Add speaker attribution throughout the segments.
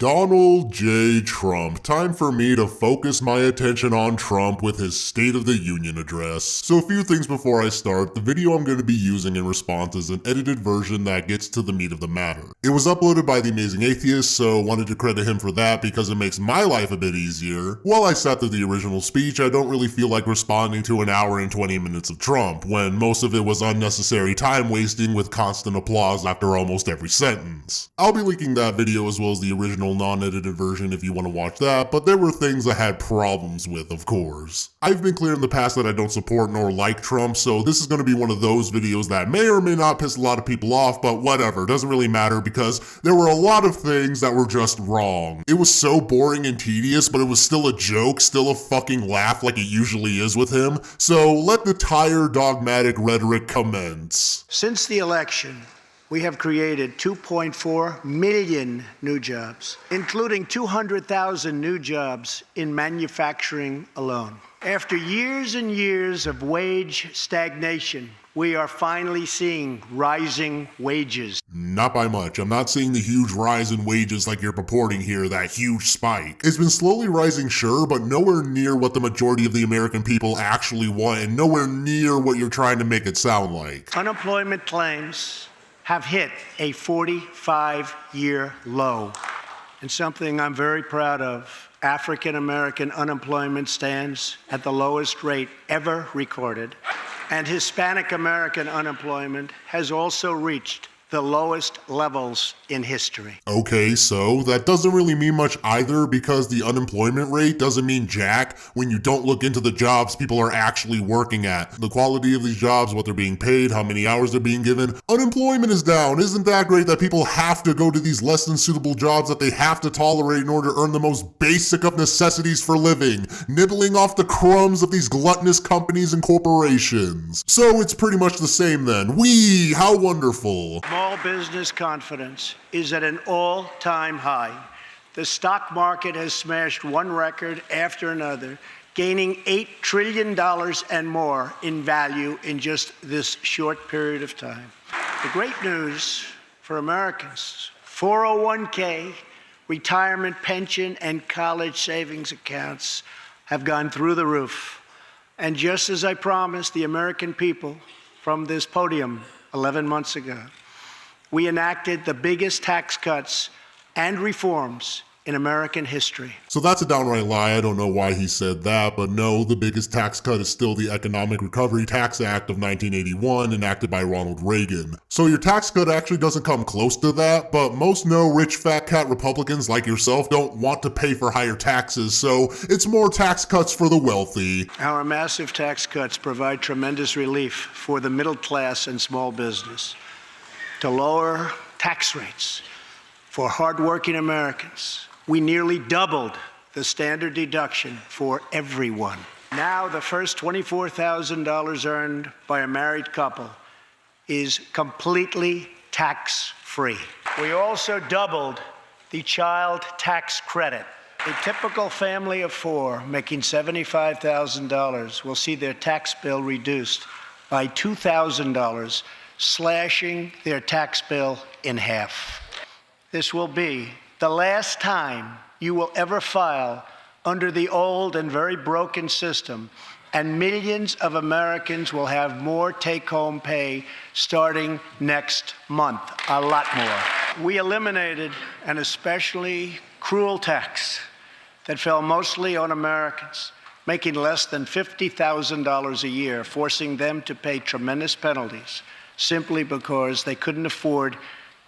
Speaker 1: Donald J. Trump. Time for me to focus my attention on Trump with his State of the Union address. So a few things before I start. The video I'm going to be using in response is an edited version that gets to the meat of the matter. It was uploaded by The Amazing Atheist, so wanted to credit him for that because it makes my life a bit easier. While I sat through the original speech, I don't really feel like responding to an hour and 20 minutes of Trump, when most of it was unnecessary time wasting with constant applause after almost every sentence. I'll be linking that video as well as the original non-edited version if you want to watch that, but there were things I had problems with, of course. I've been clear in the past that I don't support nor like Trump, so this is going to be one of those videos that may or may not piss a lot of people off, but whatever, doesn't really matter because there were a lot of things that were just wrong. It was so boring and tedious, but it was still a joke, still a fucking laugh like it usually is with him, so let the tired dogmatic rhetoric commence.
Speaker 2: Since the election, we have created 2.4 million new jobs, including 200,000 new jobs in manufacturing alone. After years and years of wage stagnation, we are finally seeing rising wages.
Speaker 1: Not by much. I'm not seeing the huge rise in wages like you're purporting here, that huge spike. It's been slowly rising, sure, but nowhere near what the majority of the American people actually want, and nowhere near what you're trying to make it sound like.
Speaker 2: Unemployment claims have hit a 45-year low. And something I'm very proud of, African American unemployment stands at the lowest rate ever recorded, and Hispanic American unemployment has also reached the lowest levels in history.
Speaker 1: Okay, so that doesn't really mean much either because the unemployment rate doesn't mean jack when you don't look into the jobs people are actually working at. The quality of these jobs, what they're being paid, how many hours they're being given. Unemployment is down. Isn't that great that people have to go to these less than suitable jobs that they have to tolerate in order to earn the most basic of necessities for living, nibbling off the crumbs of these gluttonous companies and corporations? So it's pretty much the same then. Whee, how wonderful.
Speaker 2: Small business confidence is at an all-time high. The stock market has smashed one record after another, gaining $8 trillion and more in value in just this short period of time. The great news for Americans, 401k, retirement pension, and college savings accounts have gone through the roof. And just as I promised the American people from this podium 11 months ago, we enacted the biggest tax cuts and reforms in American history.
Speaker 1: So that's a downright lie. I don't know why he said that, but no, the biggest tax cut is still the Economic Recovery Tax Act of 1981, enacted by Ronald Reagan. So your tax cut actually doesn't come close to that, but most know rich fat cat Republicans like yourself don't want to pay for higher taxes, so it's more tax cuts for the wealthy.
Speaker 2: Our massive tax cuts provide tremendous relief for the middle class and small business. To lower tax rates for hardworking Americans, we nearly doubled the standard deduction for everyone. Now the first $24,000 earned by a married couple is completely tax-free. We also doubled the child tax credit. A typical family of four making $75,000 will see their tax bill reduced by $2,000, slashing their tax bill in half. This will be the last time you will ever file under the old and very broken system, and millions of Americans will have more take-home pay starting next month, a lot more. We eliminated an especially cruel tax that fell mostly on Americans making less than $50,000 a year, forcing them to pay tremendous penalties simply because they couldn't afford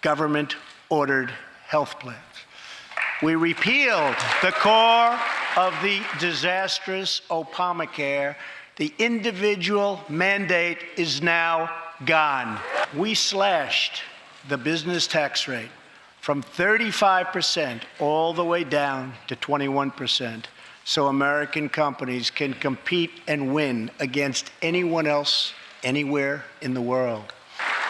Speaker 2: government-ordered health plans. We repealed the core of the disastrous Obamacare. The individual mandate is now gone. We slashed the business tax rate from 35% all the way down to 21%, so American companies can compete and win against anyone else anywhere in the world.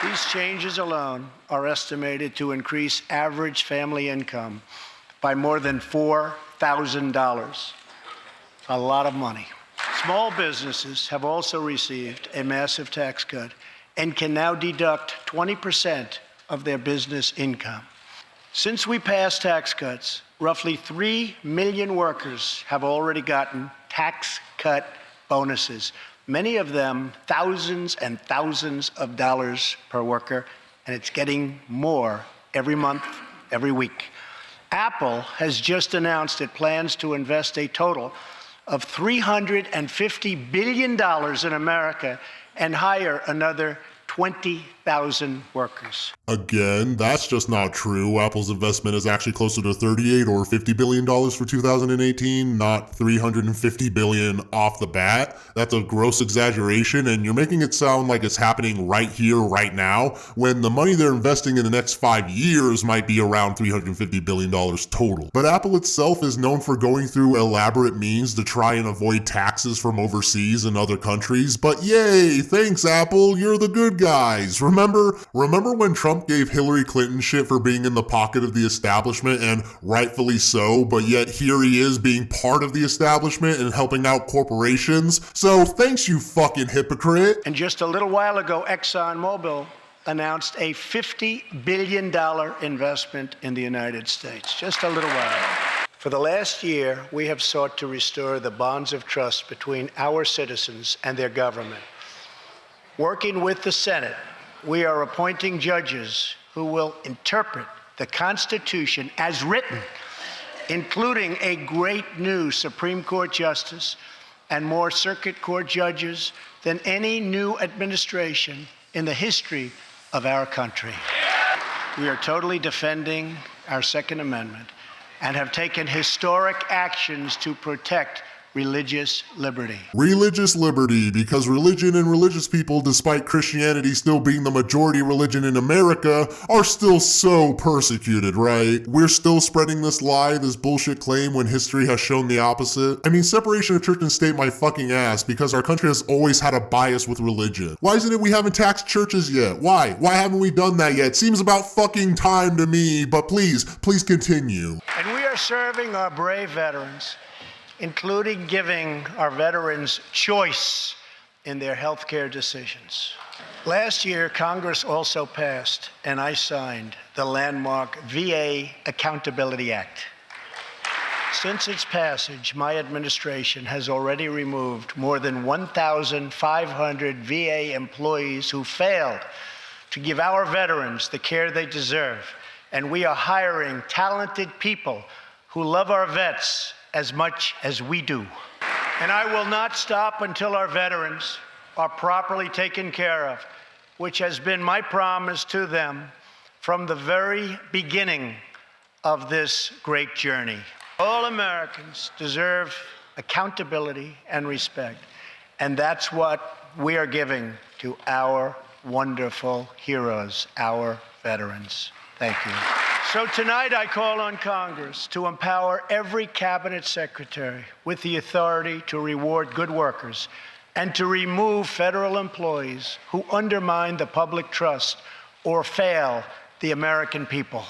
Speaker 2: These changes alone are estimated to increase average family income by more than $4,000. A lot of money. Small businesses have also received a massive tax cut and can now deduct 20% of their business income. Since we passed tax cuts, roughly 3 million workers have already gotten tax cut bonuses, many of them thousands and thousands of dollars per worker, and it's getting more every month, every week. Apple has just announced it plans to invest a total of $350 billion in America and hire another 20,000 workers.
Speaker 1: Again, that's just not true. Apple's investment is actually closer to $38 or $50 billion for 2018, not $350 billion off the bat. That's a gross exaggeration, and you're making it sound like it's happening right here, right now, when the money they're investing in the next 5 years might be around $350 billion total. But Apple itself is known for going through elaborate means to try and avoid taxes from overseas and other countries. But yay, thanks Apple, you're the good guys. Remember when Trump gave Hillary Clinton shit for being in the pocket of the establishment, and rightfully so, but yet here he is being part of the establishment and helping out corporations? So thanks, you fucking hypocrite.
Speaker 2: And just a little while ago, ExxonMobil announced a $50 billion investment in the United States. Just a little while. For the last year, we have sought to restore the bonds of trust between our citizens and their government. Working with the Senate, we are appointing judges who will interpret the Constitution as written, including a great new Supreme Court justice and more circuit court judges than any new administration in the history of our country. We are totally defending our Second Amendment and have taken historic actions to protect religious liberty.
Speaker 1: Religious liberty, because religion and religious people, despite Christianity still being the majority religion in America, are still so persecuted, right? We're still spreading this lie, this bullshit claim, when history has shown the opposite. I mean, separation of church and state my fucking ass, because our country has always had a bias with religion. Why isn't it we haven't taxed churches yet? Why? Why haven't we done that yet? Seems about fucking time to me, but please continue.
Speaker 2: And we are serving our brave veterans, including giving our veterans choice in their health care decisions. Last year, Congress also passed, and I signed, the landmark VA Accountability Act. Since its passage, my administration has already removed more than 1,500 VA employees who failed to give our veterans the care they deserve, and we are hiring talented people who love our vets as much as we do. And I will not stop until our veterans are properly taken care of, which has been my promise to them from the very beginning of this great journey. All Americans deserve accountability and respect, and that's what we are giving to our wonderful heroes, our veterans. Thank you. So tonight I call on Congress to empower every cabinet secretary with the authority to reward good workers and to remove federal employees who undermine the public trust or fail the American people.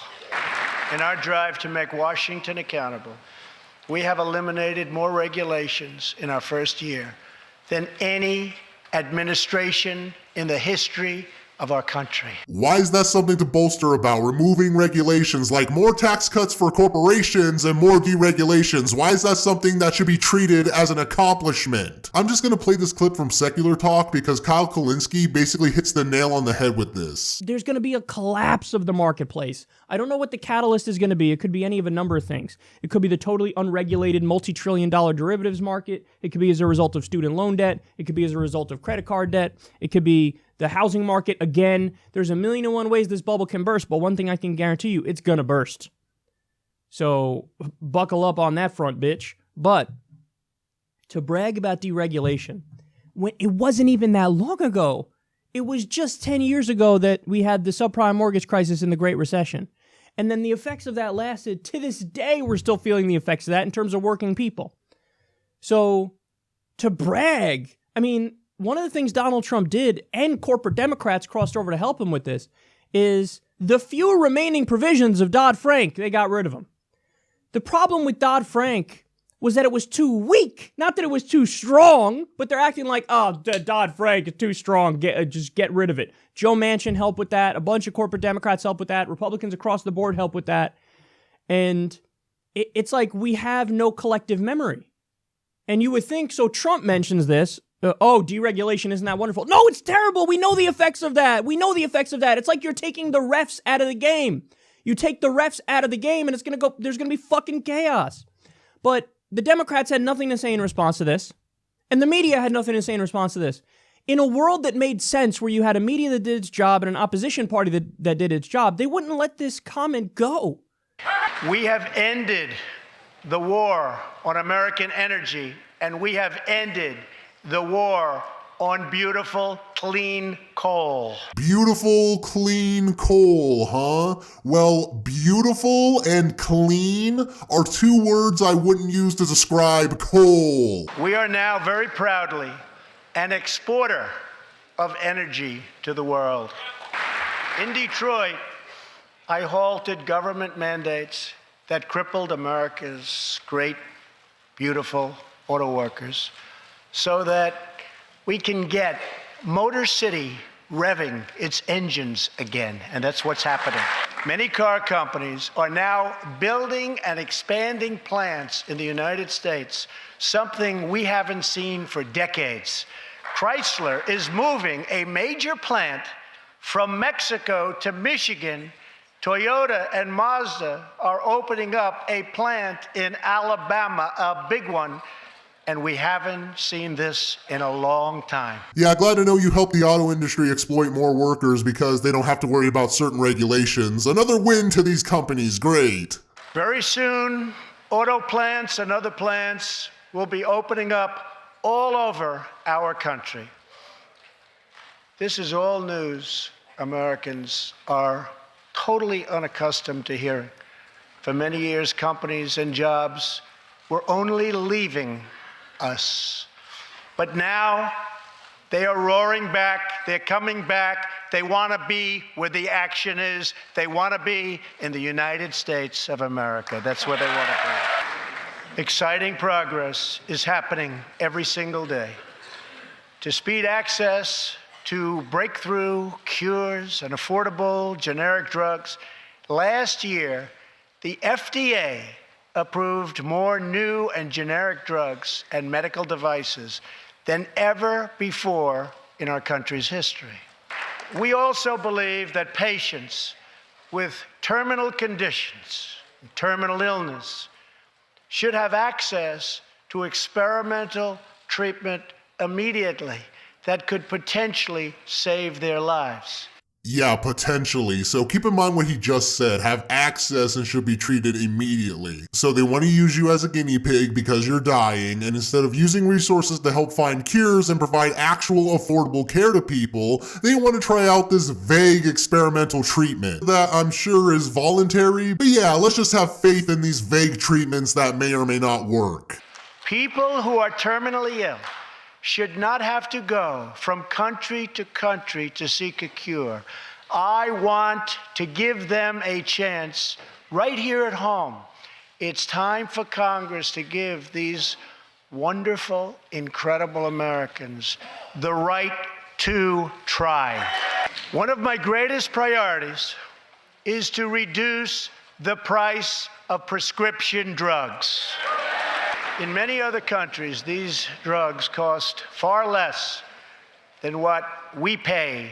Speaker 2: In our drive to make Washington accountable, we have eliminated more regulations in our first year than any administration in the history of our country.
Speaker 1: Why is that something to bolster about? Removing regulations like more tax cuts for corporations and more deregulations. Why is that something that should be treated as an accomplishment? I'm just gonna play this clip from Secular Talk because Kyle Kulinski basically hits the nail on the head with this.
Speaker 3: There's gonna be a collapse of the marketplace. I don't know what the catalyst is gonna be. It could be any of a number of things. It could be the totally unregulated multi-trillion-dollar derivatives market. It could be as a result of student loan debt. It could be as a result of credit card debt. It could be the housing market. Again, there's a million and one ways this bubble can burst, but one thing I can guarantee you, it's gonna burst. So buckle up on that front, bitch. But to brag about deregulation, when it wasn't even that long ago, it was just 10 years ago that we had the subprime mortgage crisis and the Great Recession. And then the effects of that lasted. To this day, we're still feeling the effects of that in terms of working people. So to brag, I mean, one of the things Donald Trump did, and corporate Democrats crossed over to help him with this, is the few remaining provisions of Dodd-Frank, they got rid of them. The problem with Dodd-Frank was that it was too weak. Not that it was too strong, but they're acting like, oh, Dodd-Frank is too strong. Just get rid of it. Joe Manchin helped with that. A bunch of corporate Democrats helped with that. Republicans across the board helped with that. And it's like we have no collective memory. And you would think, so Trump mentions this. Deregulation isn't that wonderful? No, it's terrible. We know the effects of that. It's like you're taking the refs out of the game. You take the refs out of the game and there's going to be fucking chaos. But the Democrats had nothing to say in response to this. And the media had nothing to say in response to this. In a world that made sense, where you had a media that did its job and an opposition party that did its job, they wouldn't let this comment go.
Speaker 2: We have ended the war on American energy, and we have ended the war on beautiful, clean coal.
Speaker 1: Beautiful, clean coal, huh? Well, beautiful and clean are two words I wouldn't use to describe coal.
Speaker 2: We are now very proudly an exporter of energy to the world. In Detroit, I halted government mandates that crippled America's great, beautiful auto workers so that we can get Motor City revving its engines again, and that's what's happening. Many car companies are now building and expanding plants in the United States, something we haven't seen for decades. Chrysler is moving a major plant from Mexico to Michigan. Toyota and Mazda are opening up a plant in Alabama, a big one, and we haven't seen this in a long time.
Speaker 1: Yeah, glad to know you help the auto industry exploit more workers because they don't have to worry about certain regulations. Another win to these companies, great.
Speaker 2: Very soon, auto plants and other plants will be opening up all over our country. This is all news Americans are totally unaccustomed to hearing. For many years, companies and jobs were only leaving us. But now they are roaring back, they're coming back, they want to be where the action is, they want to be in the United States of America. That's where they want to be. Exciting progress is happening every single day. To speed access to breakthrough cures and affordable generic drugs, last year, the FDA approved more new and generic drugs and medical devices than ever before in our country's history. We also believe that patients with terminal conditions, terminal illness, should have access to experimental treatment immediately that could potentially save their lives.
Speaker 1: Yeah, potentially. So keep in mind what he just said. Have access and should be treated immediately. So they want to use you as a guinea pig because you're dying, and instead of using resources to help find cures and provide actual affordable care to people, they want to try out this vague experimental treatment that I'm sure is voluntary. But yeah, let's just have faith in these vague treatments that may or may not work.
Speaker 2: People who are terminally ill should not have to go from country to seek a cure. I want to give them a chance right here at home. It's time for Congress to give these wonderful, incredible Americans the right to try. One of my greatest priorities is to reduce the price of prescription drugs. In many other countries, these drugs cost far less than what we pay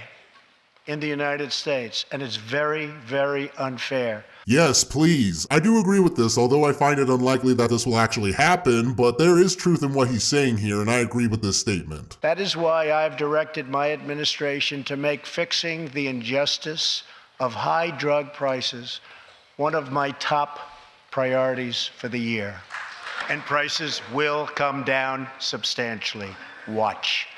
Speaker 2: in the United States, and it's very, very unfair.
Speaker 1: Yes, please. I do agree with this, although I find it unlikely that this will actually happen, but there is truth in what he's saying here, and I agree with this statement.
Speaker 2: That is why I've directed my administration to make fixing the injustice of high drug prices one of my top priorities for the year. And prices will come down substantially. Watch.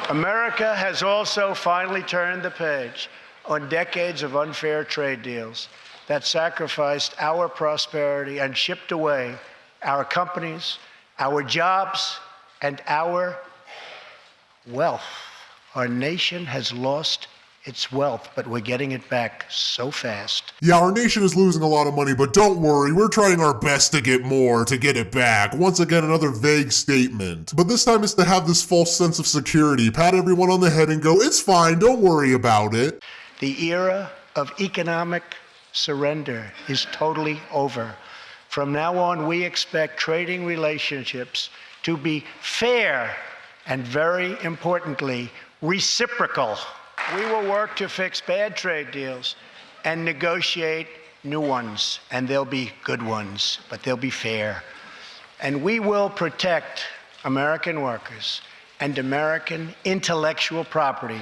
Speaker 2: America has also finally turned the page on decades of unfair trade deals that sacrificed our prosperity and shipped away our companies, our jobs, and our wealth. Our nation has lost its wealth, but we're getting it back so fast.
Speaker 1: Yeah, our nation is losing a lot of money, but don't worry, we're trying our best to get more, to get it back. Once again, another vague statement. But this time it's to have this false sense of security, pat everyone on the head and go, it's fine, don't worry about it.
Speaker 2: The era of economic surrender is totally over. From now on, we expect trading relationships to be fair and, very importantly, reciprocal. We will work to fix bad trade deals and negotiate new ones, and they'll be good ones, but they'll be fair. And we will protect American workers and American intellectual property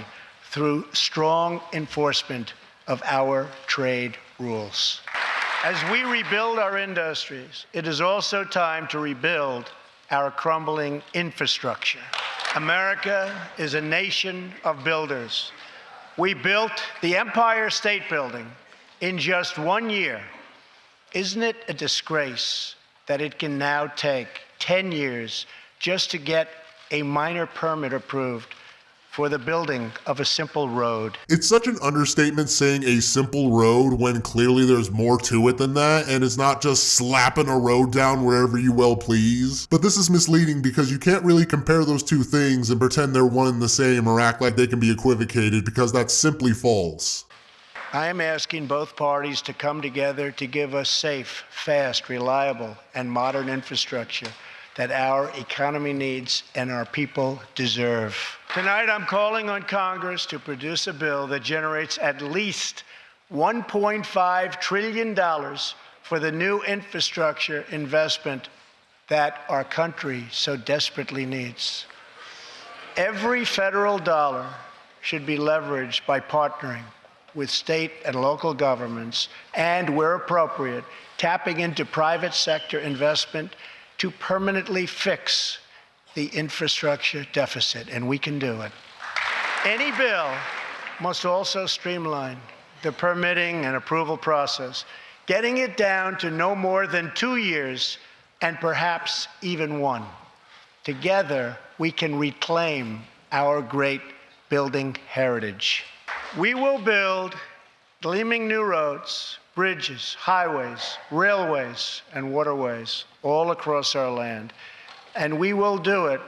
Speaker 2: through strong enforcement of our trade rules. As we rebuild our industries, it is also time to rebuild our crumbling infrastructure. America is a nation of builders. We built the Empire State Building in just 1 year. Isn't it a disgrace that it can now take 10 years just to get a minor permit approved for the building of a simple road?
Speaker 1: It's such an understatement saying a simple road when clearly there's more to it than that, and it's not just slapping a road down wherever you well please. But this is misleading because you can't really compare those two things and pretend they're one and the same or act like they can be equivocated, because that's simply false.
Speaker 2: I am asking both parties to come together to give us safe, fast, reliable, and modern infrastructure that our economy needs and our people deserve. Tonight, I'm calling on Congress to produce a bill that generates at least $1.5 trillion for the new infrastructure investment that our country so desperately needs. Every federal dollar should be leveraged by partnering with state and local governments and, where appropriate, tapping into private sector investment to permanently fix the infrastructure deficit, and we can do it. Any bill must also streamline the permitting and approval process, getting it down to no more than 2 years and perhaps even 1. Together, we can reclaim our great building heritage. We will build gleaming new roads, bridges, highways, railways, and waterways all across our land. And we will do it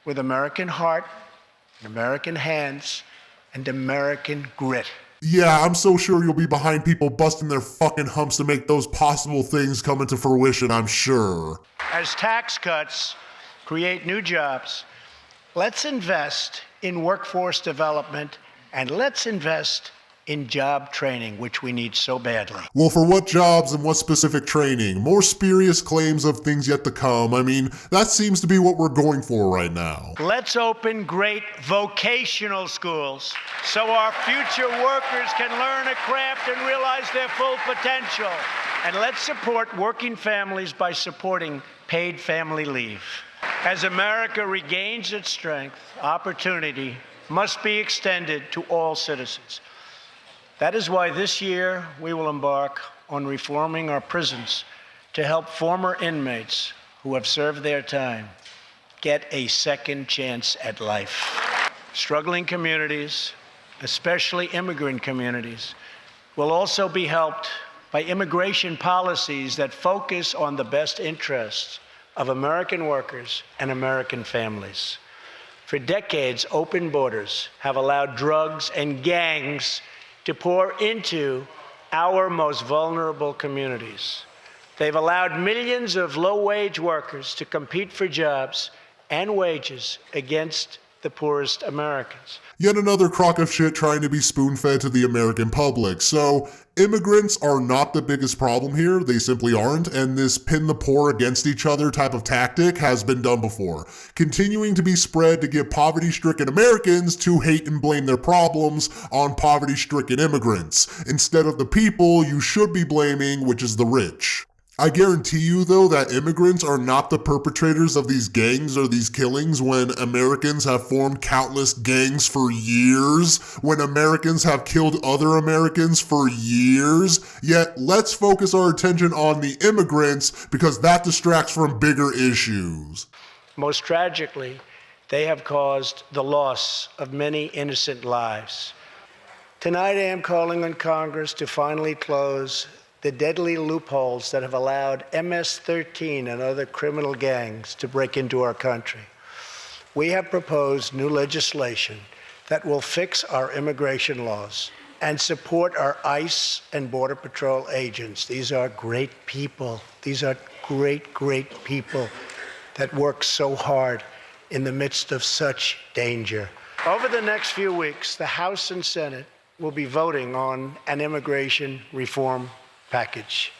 Speaker 2: with American heart, and American hands, and American grit.
Speaker 1: Yeah, I'm so sure you'll be behind people busting their fucking humps to make those possible things come into fruition, I'm sure.
Speaker 2: As tax cuts create new jobs, let's invest in workforce development, and let's invest in job training, which we need so badly.
Speaker 1: Well, for what jobs and what specific training? More spurious claims of things yet to come. I mean, that seems to be what we're going for right now.
Speaker 2: Let's open great vocational schools so our future workers can learn a craft and realize their full potential. And let's support working families by supporting paid family leave. As America regains its strength, opportunity must be extended to all citizens. That is why this year we will embark on reforming our prisons to help former inmates who have served their time get a second chance at life. Struggling communities, especially immigrant communities, will also be helped by immigration policies that focus on the best interests of American workers and American families. For decades, open borders have allowed drugs and gangs to pour into our most vulnerable communities. They've allowed millions of low-wage workers to compete for jobs and wages against the poorest Americans.
Speaker 1: Yet another crock of shit trying to be spoon-fed to the American public. So, immigrants are not the biggest problem here, they simply aren't, and this pin the poor against each other type of tactic has been done before, continuing to be spread to get poverty-stricken Americans to hate and blame their problems on poverty-stricken immigrants, instead of the people you should be blaming, which is the rich. I guarantee you, though, that immigrants are not the perpetrators of these gangs or these killings when Americans have formed countless gangs for years, when Americans have killed other Americans for years. Yet, let's focus our attention on the immigrants because that distracts from bigger issues.
Speaker 2: Most tragically, they have caused the loss of many innocent lives. Tonight I am calling on Congress to finally close the deadly loopholes that have allowed MS-13 and other criminal gangs to break into our country. We have proposed new legislation that will fix our immigration laws and support our ICE and Border Patrol agents. These are great people. These are great, great people that work so hard in the midst of such danger. Over the next few weeks, the House and Senate will be voting on an immigration reform package.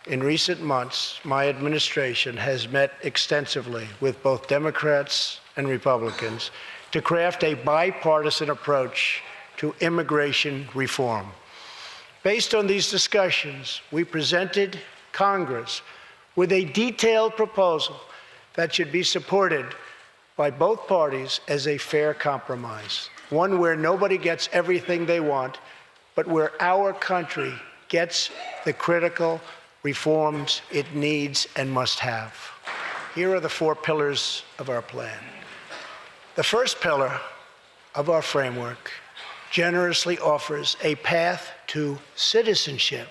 Speaker 2: In recent months, my administration has met extensively with both Democrats and Republicans to craft a bipartisan approach to immigration reform. Based on these discussions, we presented Congress with a detailed proposal that should be supported by both parties as a fair compromise, one where nobody gets everything they want, but where our country gets the critical reforms it needs and must have. Here are the 4 pillars of our plan. The first pillar of our framework generously offers a path to citizenship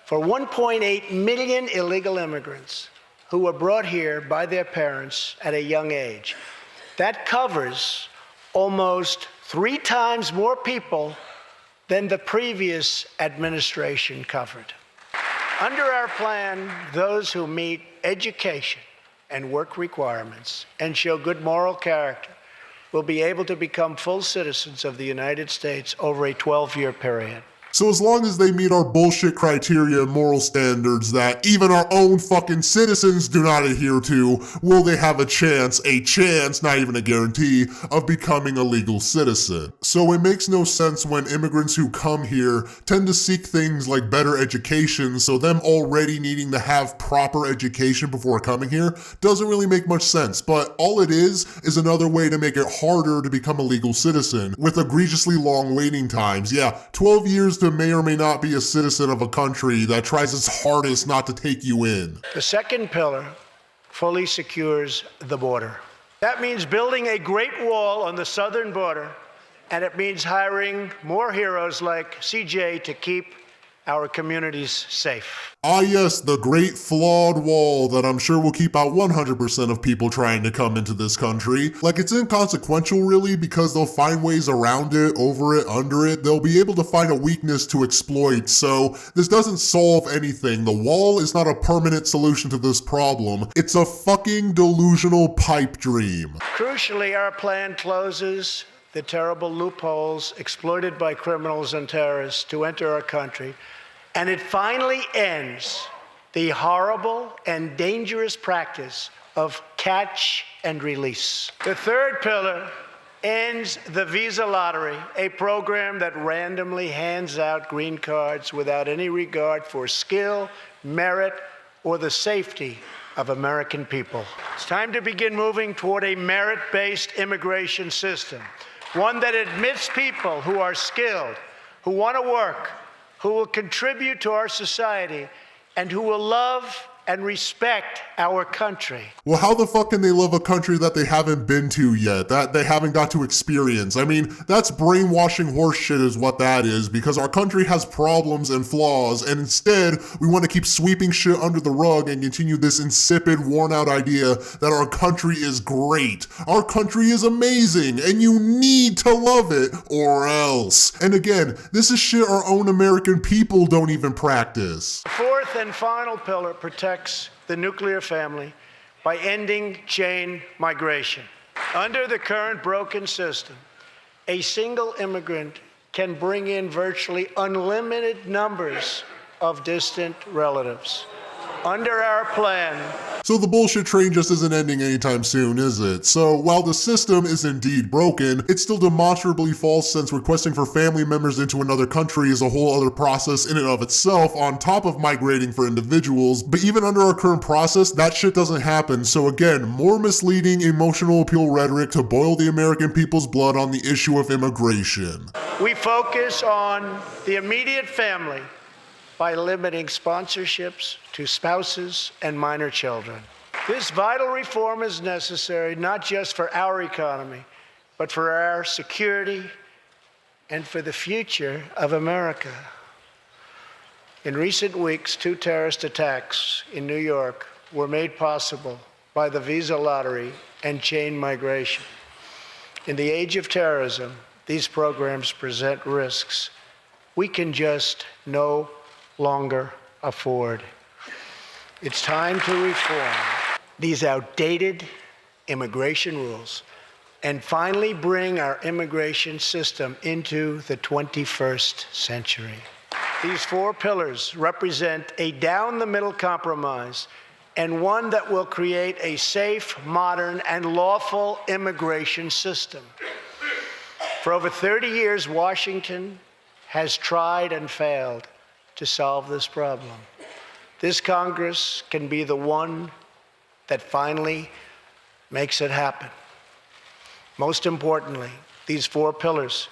Speaker 2: for 1.8 million illegal immigrants who were brought here by their parents at a young age. That covers almost 3 times more people than the previous administration covered. Under our plan, those who meet education and work requirements and show good moral character will be able to become full citizens of the United States over a 12-year period.
Speaker 1: So as long as they meet our bullshit criteria and moral standards that even our own fucking citizens do not adhere to, will they have a chance, not even a guarantee, of becoming a legal citizen. So it makes no sense when immigrants who come here tend to seek things like better education, so them already needing to have proper education before coming here doesn't really make much sense. But all it is another way to make it harder to become a legal citizen, with egregiously long waiting times. Yeah, 12 years to may or may not be a citizen of a country that tries its hardest not to take you in.
Speaker 2: The second pillar fully secures the border. That means building a great wall on the southern border, and it means hiring more heroes like CJ to keep our communities safe.
Speaker 1: Ah yes, the great flawed wall that I'm sure will keep out 100% of people trying to come into this country. Like, it's inconsequential really, because they'll find ways around it, over it, under it. They'll be able to find a weakness to exploit, so this doesn't solve anything. The wall is not a permanent solution to this problem. It's a fucking delusional pipe dream.
Speaker 2: Crucially, our plan closes the terrible loopholes exploited by criminals and terrorists to enter our country, and it finally ends the horrible and dangerous practice of catch and release. The third pillar ends the visa lottery, a program that randomly hands out green cards without any regard for skill, merit, or the safety of American people. It's time to begin moving toward a merit-based immigration system, one that admits people who are skilled, who want to work, who will contribute to our society, and who will love and respect our country.
Speaker 1: Well, how the fuck can they love a country that they haven't been to yet, that they haven't got to experience? I mean, that's brainwashing horse shit is what that is, because our country has problems and flaws, and instead, we want to keep sweeping shit under the rug and continue this insipid, worn-out idea that our country is great. Our country is amazing, and you need to love it, or else. And again, this is shit our own American people don't even practice.
Speaker 2: The fourth and final pillar protects the nuclear family by ending chain migration. Under the current broken system, a single immigrant can bring in virtually unlimited numbers of distant relatives. Under our plan,
Speaker 1: So the bullshit train just isn't ending anytime soon, is it? So while the system is indeed broken, it's still demonstrably false, since requesting for family members into another country is a whole other process in and of itself, on top of migrating for individuals. But even under our current process, that shit doesn't happen. So again, more misleading emotional appeal rhetoric to boil the American people's blood on the issue of immigration.
Speaker 2: we focus on the immediate family by limiting sponsorships to spouses and minor children. This vital reform is necessary not just for our economy, but for our security and for the future of America. In recent weeks, 2 terrorist attacks in New York were made possible by the visa lottery and chain migration. In the age of terrorism, these programs present risks we can just no longer afford. It's time to reform these outdated immigration rules and finally bring our immigration system into the 21st century. These 4 pillars represent a down-the-middle compromise and one that will create a safe, modern, and lawful immigration system. For over 30 years, Washington has tried and failed to solve this problem. This Congress can be the one that finally makes it happen. Most importantly, these 4 pillars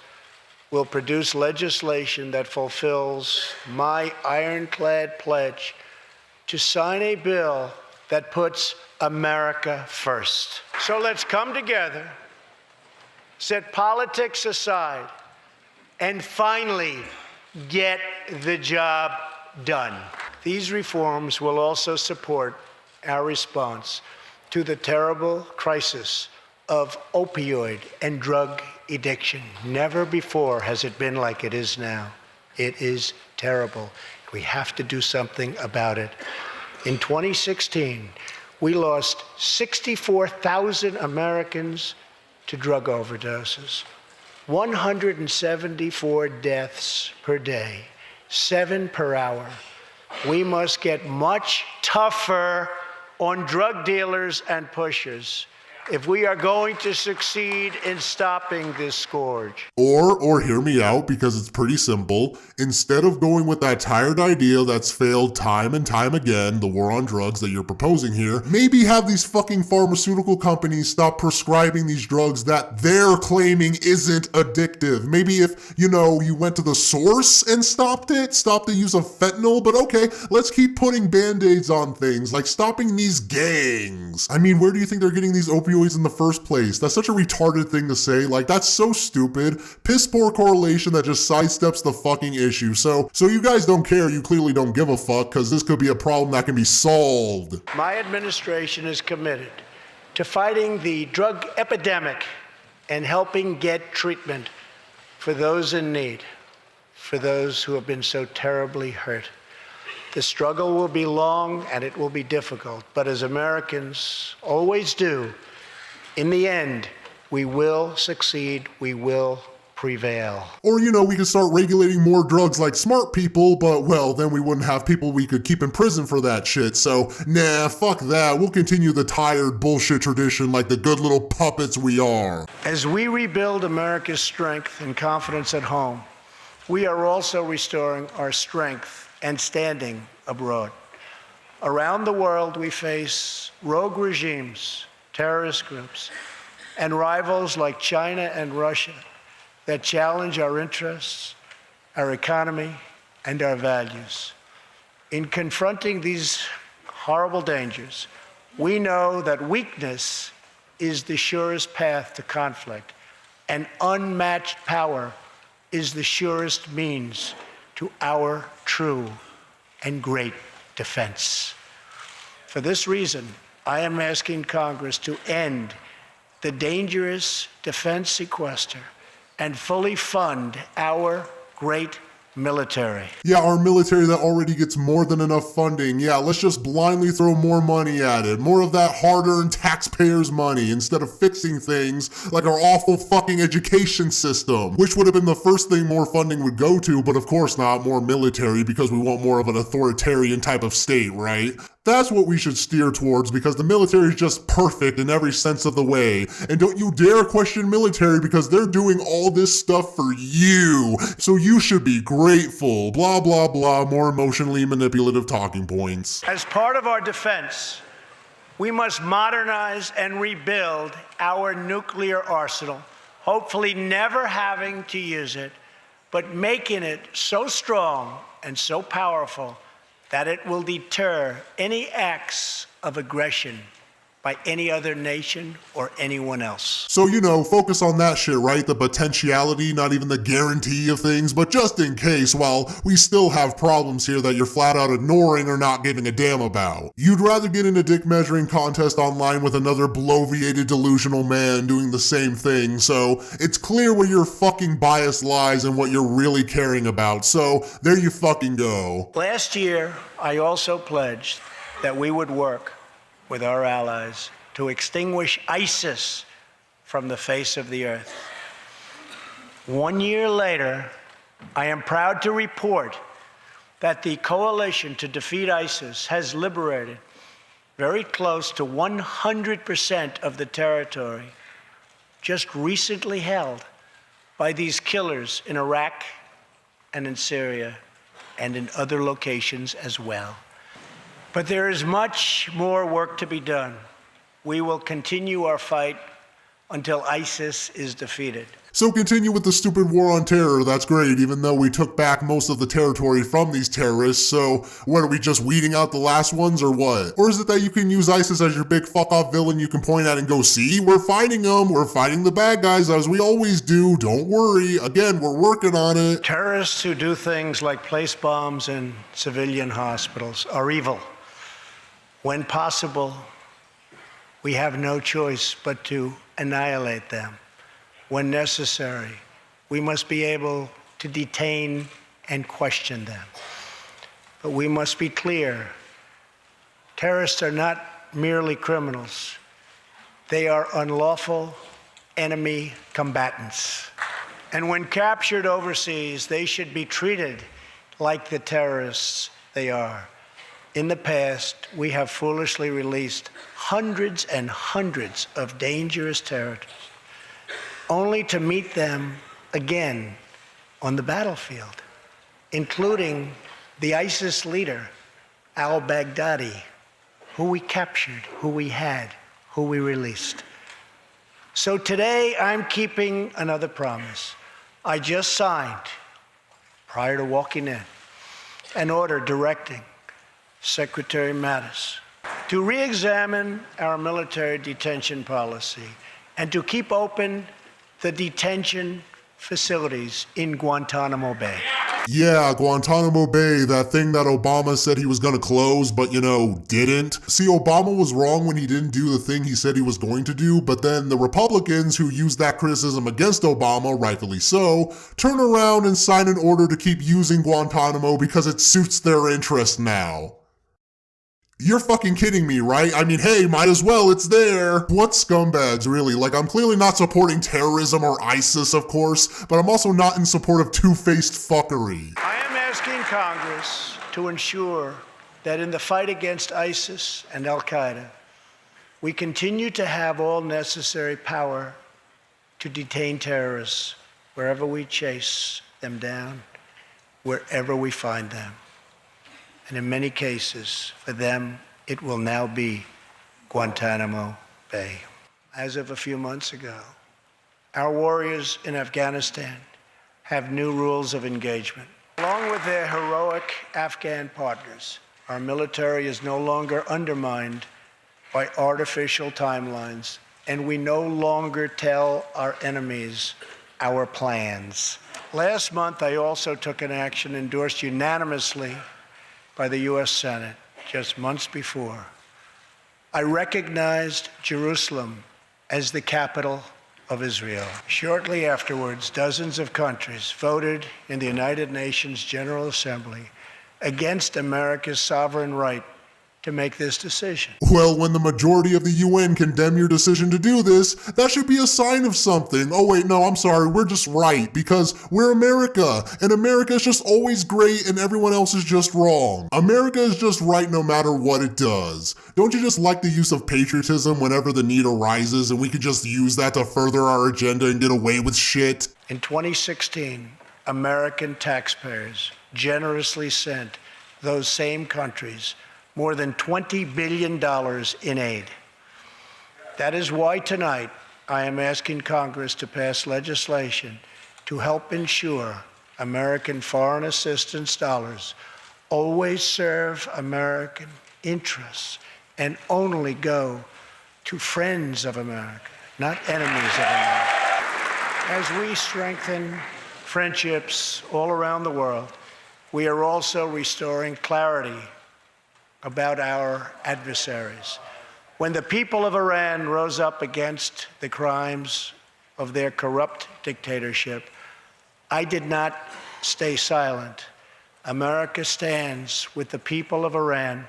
Speaker 2: will produce legislation that fulfills my ironclad pledge to sign a bill that puts America first. So let's come together, set politics aside, and finally get the job done. These reforms will also support our response to the terrible crisis of opioid and drug addiction. Never before has it been like it is now. It is terrible. We have to do something about it. In 2016, we lost 64,000 Americans to drug overdoses, 174 deaths per day, 7 per hour. We must get much tougher on drug dealers and pushers if we are going to succeed in stopping this scourge.
Speaker 1: Or hear me out, because it's pretty simple. Instead of going with that tired idea that's failed time and time again, the war on drugs that you're proposing here, maybe have these fucking pharmaceutical companies stop prescribing these drugs that they're claiming isn't addictive. Maybe if, you went to the source and stopped the use of fentanyl, but okay, let's keep putting band-aids on things, like stopping these gangs. I mean, where do you think they're getting these opioids in the first place? That's such a retarded thing to say. Like, that's so stupid. Piss poor correlation that just sidesteps the fucking issue. So you guys don't care. You clearly don't give a fuck, because this could be a problem that can be solved.
Speaker 2: My administration is committed to fighting the drug epidemic and helping get treatment for those in need, for those who have been so terribly hurt. The struggle will be long and it will be difficult, but as Americans always do, in the end, we will succeed, we will prevail.
Speaker 1: Or, we could start regulating more drugs like smart people, but, well, then we wouldn't have people we could keep in prison for that shit. So, nah, fuck that. We'll continue the tired bullshit tradition like the good little puppets we are.
Speaker 2: As we rebuild America's strength and confidence at home, we are also restoring our strength and standing abroad. Around the world, we face rogue regimes, terrorist groups, and rivals like China and Russia that challenge our interests, our economy, and our values. In confronting these horrible dangers, we know that weakness is the surest path to conflict, and unmatched power is the surest means to our true and great defense. For this reason, I am asking Congress to end the dangerous defense sequester and fully fund our great military.
Speaker 1: Yeah, our military that already gets more than enough funding. Yeah, let's just blindly throw more money at it. More of that hard-earned taxpayers' money instead of fixing things like our awful fucking education system, which would have been the first thing more funding would go to, but of course not more military, because we want more of an authoritarian type of state, right? That's what we should steer towards, because the military is just perfect in every sense of the way. And don't you dare question military, because they're doing all this stuff for you. So you should be grateful. Blah, blah, blah. More emotionally manipulative talking points.
Speaker 2: As part of our defense, we must modernize and rebuild our nuclear arsenal, hopefully never having to use it, but making it so strong and so powerful that it will deter any acts of aggression by any other nation or anyone else.
Speaker 1: So, focus on that shit, right? The potentiality, not even the guarantee of things, but just in case, while we still have problems here that you're flat out ignoring or not giving a damn about. You'd rather get in a dick measuring contest online with another bloviated delusional man doing the same thing, so it's clear where your fucking bias lies and what you're really caring about, so there you fucking go.
Speaker 2: Last year, I also pledged that we would work with our allies to extinguish ISIS from the face of the earth. 1 year later, I am proud to report that the coalition to defeat ISIS has liberated very close to 100% of the territory just recently held by these killers in Iraq and in Syria and in other locations as well. But there is much more work to be done. We will continue our fight until ISIS is defeated.
Speaker 1: So continue with the stupid war on terror, that's great, even though we took back most of the territory from these terrorists, so what, are we just weeding out the last ones or what? Or is it that you can use ISIS as your big fuck-off villain you can point at and go, see, we're fighting them, we're fighting the bad guys as we always do, don't worry, again, we're working on it.
Speaker 2: Terrorists who do things like place bombs in civilian hospitals are evil. When possible, we have no choice but to annihilate them. When necessary, we must be able to detain and question them. But we must be clear, terrorists are not merely criminals. They are unlawful enemy combatants. And when captured overseas, they should be treated like the terrorists they are. In the past, we have foolishly released hundreds and hundreds of dangerous terrorists, only to meet them again on the battlefield, including the ISIS leader, al-Baghdadi, who we captured, who we had, who we released. So today, I'm keeping another promise. I just signed, prior to walking in, an order directing Secretary Mattis to re-examine our military detention policy and to keep open the detention facilities in Guantanamo Bay.
Speaker 1: Yeah, Guantanamo Bay, that thing that Obama said he was gonna close, but didn't. See, Obama was wrong when he didn't do the thing he said he was going to do, but then the Republicans who used that criticism against Obama, rightfully so, turn around and sign an order to keep using Guantanamo because it suits their interest now. You're fucking kidding me, right? I mean, hey, might as well, it's there. What scumbags, really? Like, I'm clearly not supporting terrorism or ISIS, of course, but I'm also not in support of two-faced fuckery.
Speaker 2: I am asking Congress to ensure that in the fight against ISIS and Al-Qaeda, we continue to have all necessary power to detain terrorists wherever we chase them down, wherever we find them. And in many cases, for them, it will now be Guantanamo Bay. As of a few months ago, our warriors in Afghanistan have new rules of engagement. Along with their heroic Afghan partners, our military is no longer undermined by artificial timelines, and we no longer tell our enemies our plans. Last month, I also took an action endorsed unanimously by the U.S. Senate just months before. I recognized Jerusalem as the capital of Israel. Shortly afterwards, dozens of countries voted in the United Nations General Assembly against America's sovereign right to make this decision.
Speaker 1: Well, when the majority of the UN condemn your decision to do this, that should be a sign of something. Oh wait, no, I'm sorry, we're just right, because we're America, and America is just always great and everyone else is just wrong. America is just right no matter what it does. Don't you just like the use of patriotism whenever the need arises and we could just use that to further our agenda and get away with shit?
Speaker 2: In 2016, American taxpayers generously sent those same countries more than $20 billion in aid. That is why tonight I am asking Congress to pass legislation to help ensure American foreign assistance dollars always serve American interests and only go to friends of America, not enemies of America. As we strengthen friendships all around the world, we are also restoring clarity about our adversaries. When the people of Iran rose up against the crimes of their corrupt dictatorship, I did not stay silent. America stands with the people of Iran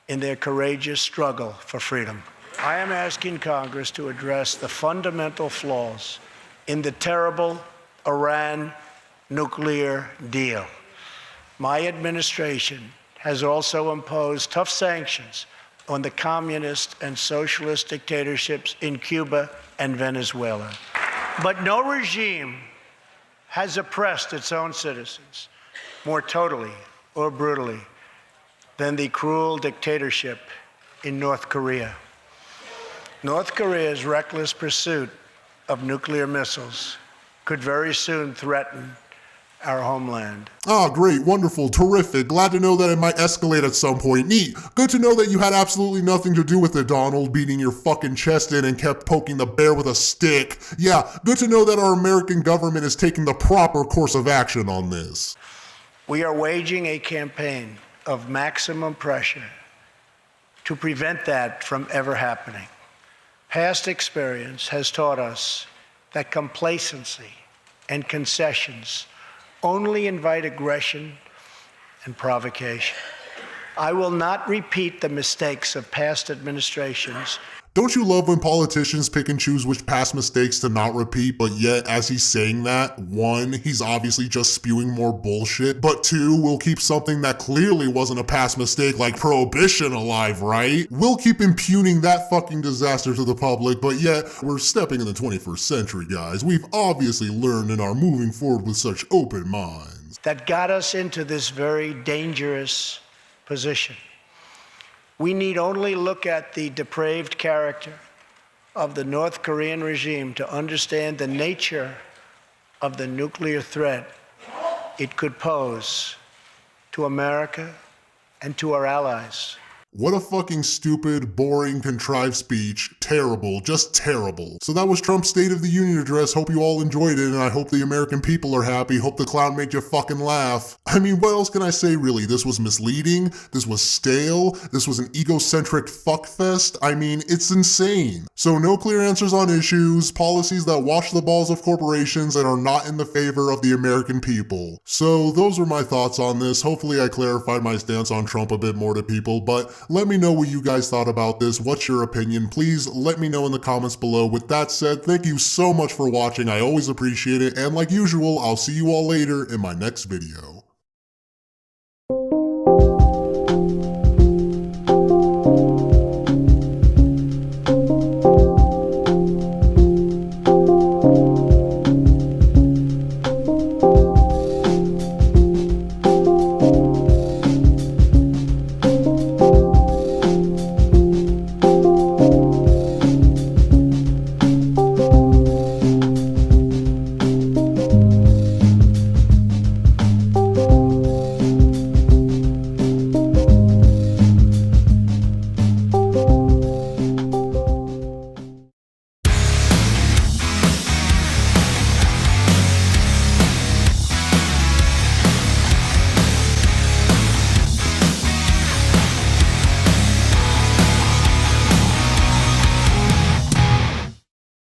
Speaker 2: in their courageous struggle for freedom. I am asking Congress to address the fundamental flaws in the terrible Iran nuclear deal. My administration has also imposed tough sanctions on the communist and socialist dictatorships in Cuba and Venezuela. But no regime has oppressed its own citizens more totally or brutally than the cruel dictatorship in North Korea. North Korea's reckless pursuit of nuclear missiles could very soon threaten our homeland.
Speaker 1: Ah, great, wonderful, terrific. Glad to know that it might escalate at some point. Neat. Good to know that you had absolutely nothing to do with it, Donald, beating your fucking chest in and kept poking the bear with a stick. Yeah, good to know that our American government is taking the proper course of action on this.
Speaker 2: We are waging a campaign of maximum pressure to prevent that from ever happening. Past experience has taught us that complacency and concessions only invite aggression and provocation. I will not repeat the mistakes of past administrations.
Speaker 1: Don't you love when politicians pick and choose which past mistakes to not repeat, but yet as he's saying that, one, he's obviously just spewing more bullshit, but two, we'll keep something that clearly wasn't a past mistake like prohibition alive, right? We'll keep impugning that fucking disaster to the public, but yet we're stepping in the 21st century, guys. We've obviously learned and are moving forward with such open minds.
Speaker 2: That got us into this very dangerous position. We need only look at the depraved character of the North Korean regime to understand the nature of the nuclear threat it could pose to America and to our allies.
Speaker 1: What a fucking stupid, boring, contrived speech. Terrible, just terrible. So that was Trump's State of the Union address. Hope you all enjoyed it, and I hope the American people are happy. Hope the clown made you fucking laugh. I mean, what else can I say, really? This was misleading. This was stale. This was an egocentric fuckfest. I mean, it's insane. So no clear answers on issues, policies that wash the balls of corporations and are not in the favor of the American people. So those were my thoughts on this. Hopefully I clarified my stance on Trump a bit more to people, but let me know what you guys thought about this. What's your opinion? Please let me know in the comments below. With that said, thank you so much for watching. I always appreciate it. And like usual, I'll see you all later in my next video.